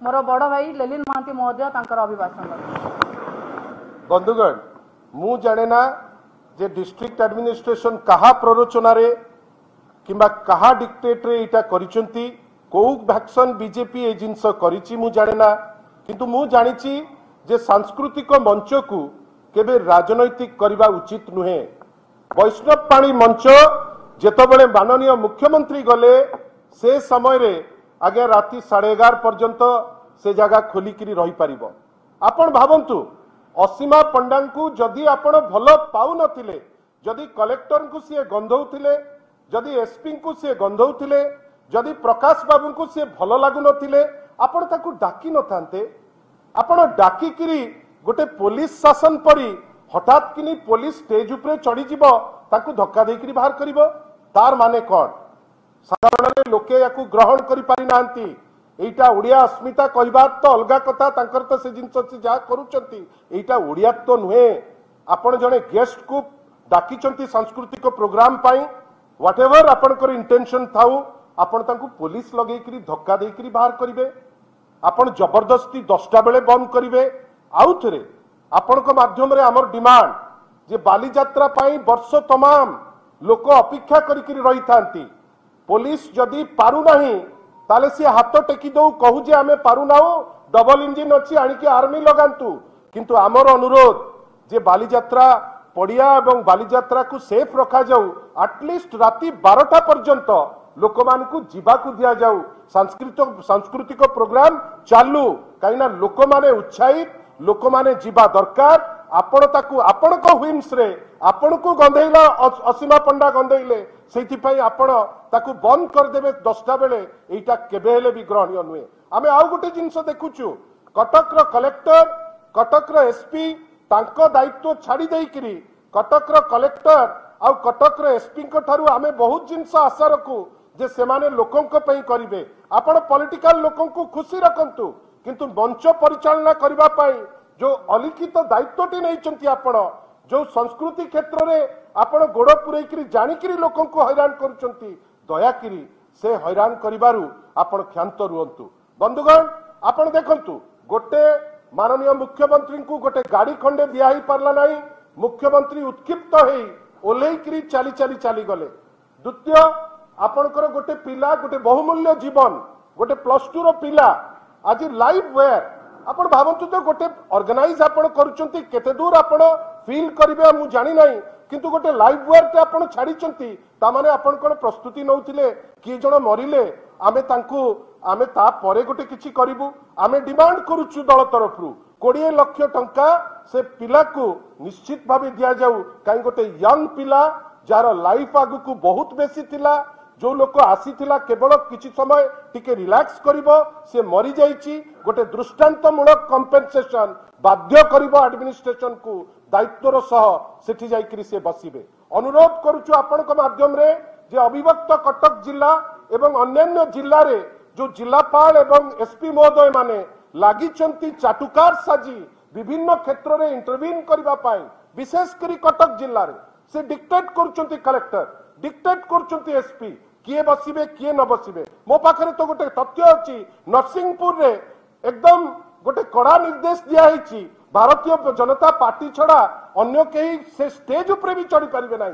मोर बड़ भाई लेलिन महांती महोदय तांकर अभिभाषण। बंधुगण मु जाने ना जे डिस्ट्रिक्ट एडमिनिस्ट्रेशन कहा प्ररोचना रे किंबा कहा डिक्टेट रे इटा करिसंती को वैक्सन बीजेपी ए जिंस करिछि मु जाने ना, किंतु मु जानिछि जे सांस्कृतिक मंच को केबे राजनैतिक करबा उचित नुहे। वैष्णव पाणी मंच जेतबेले माननीय मुख्यमंत्री गले से समय रे आगे राति 11:30 पर्यंत से जगह खोलिकी रही पारिबो। आपण भावंतु असीमा पंडा को जदि आपण भल पाउ नथिले, जदि कलेक्टर को सी गंधौथिले, जदि एसपी को सी गंधौथिले, जदि प्रकाश बाबू को सी भल लागु नथिले, आपण ताकू डाकी नथांते। आपण डाकी किरी गोटे पुलिस शासन परी हठात किनी पुलिस स्टेज उपरे चढ़ी जीवो ताकू धक्का देकरी बाहर करिवो, तार माने कोन? साधारण लोके याकू ग्रहण करि पारि नांती। एटा ओडिया अस्मिता कहबा तो अलगा कथा, तांकर तो से जिंस से जा करूचंती एटा ओडिया तो नुहे। आपण जने गेस्ट को डाकी चंती सांस्कृतिक प्रोग्राम पाई, व्हाटएवर आपनकर इंटेंशन थाउ, आपण तांकू पुलिस लगेकरी धक्का देकरी बाहर करिवे। आपण जबरदस्ती 10टा बेले बंद करिवे। आउ थरे आपनक माध्यम रे हमर डिमांड जे बाली यात्रा पाई वर्ष तमाम लोक अपेक्षा करिकरी रही थांती। पुलिस जदि पारु नाही ताले सी हाथ टेकी दो कहू जे आमे पारु नाउ, डबल इंजिन अच्छी आनिकी आर्मी लगांतु। किंतु आमर अनुरोध जे बाली यात्रा पड़िया एवं बाली यात्रा को सेफ रखा जाऊ, एटलिस्ट राति 12टा पर्यंत लोक मान को जीवा को दिया जाऊ। सांस्कृतिक प्रोग्राम चालू कहीं लोक माने उत्साहित, लोक माने जीवा दरकार। आपण ताकू आपण को व्हिम्स रे आपण को गंधेइला असीमा पंडा गंधेइले सेइथिपाई आपण ताकू बंद कर देबे 10टा बेले, एटा केबे हेले भी ग्रहणीय नुहे। आमे आउ गोटे जिंस देखुछु, कटक रो कलेक्टर, कटक रो एसपी तांको दायित्व छाड़ी देइकरी कटक रो कलेक्टर आउ कटक रो एसपी को थारु आमे बहुत जिंस आशा रखु जे सेमाने लोकन को पई करिवे। आपण पॉलिटिकल लोकन को खुशी रखंतु, किंतु मंच परिचालना करबा पई जो अलिखित दायित्वटी नहीं आपण, जो संस्कृति क्षेत्र में आपण गोड़ पुरेकरी जानिकरी लोकन को हैरान करुचंती, दयाकरी से हैरान करिबारु आपण क्षांत रुहंतु। बंधुगण आपण देखंतु, गोटे माननीय मुख्यमंत्री को गोटे गाड़ी खंडे दिया ही पारला नाही, मुख्यमंत्री उत्क्षिप्त हेई ओलेकरी चाली चाली चाली गले। द्वितीय आपणकर गोटे पिला गोटे बहुमूल्य जीवन गोटे +2 रो पिला आज लाइव वेयर आपण भावंतु तो गोटे ऑर्गेनाइज आपण करूचंती, केते दूर आपण फील करिवे मु जानि नाही, किंतु गोटे लाइव वेयर ते आपण छाड़ीचंती ता माने आपण कोन प्रस्तुति नउथिले कि जण मरिले आमे तांकू आमे ता परे गोटे किछि करिवु। आमे डिमांड करूछु दल तरफरु 20 लाख टंका से पिला को निश्चित भावे दिया जाऊ, काई गोटे यंग पिला जार लाइफ आगु को बहुत बेसी थिला, जो लोक आसी थिला केवल किछि समय टिके रिलैक्स करिवो, से मरी जाइछि, गोटे दृष्टांतमूलक कंपेन्सेशन बाध्य करिवो एडमिनिस्ट्रेशन को दायित्वर सह सेठी जाइकरी से बसिबे। अनुरोध करूछु आपनक माध्यम रे जे अविभक्त कटक जिला एवं अन्यान्य जिल्ला रे जो जिलापाल एवं एसपी महोदय माने लागिचंती चाटुकार साजी विभिन्न क्षेत्र रे इंटरवीन करबा पाई, विशेष करी कटक जिल्ला रे से डिक्टेट करूचंती कलेक्टर, डिक्टेट करूचंती एसपी किए बसिबे किए न बसिबे। मो पाखरे तो गोटे तथ्य अछि, नरसिंहपुर रे एकदम गोटे कड़ा निर्देश दिया भारतीय जनता पार्टी छड़ा अन्य कहीं से स्टेज उपरे भी चढ़ी पारिबे नाही।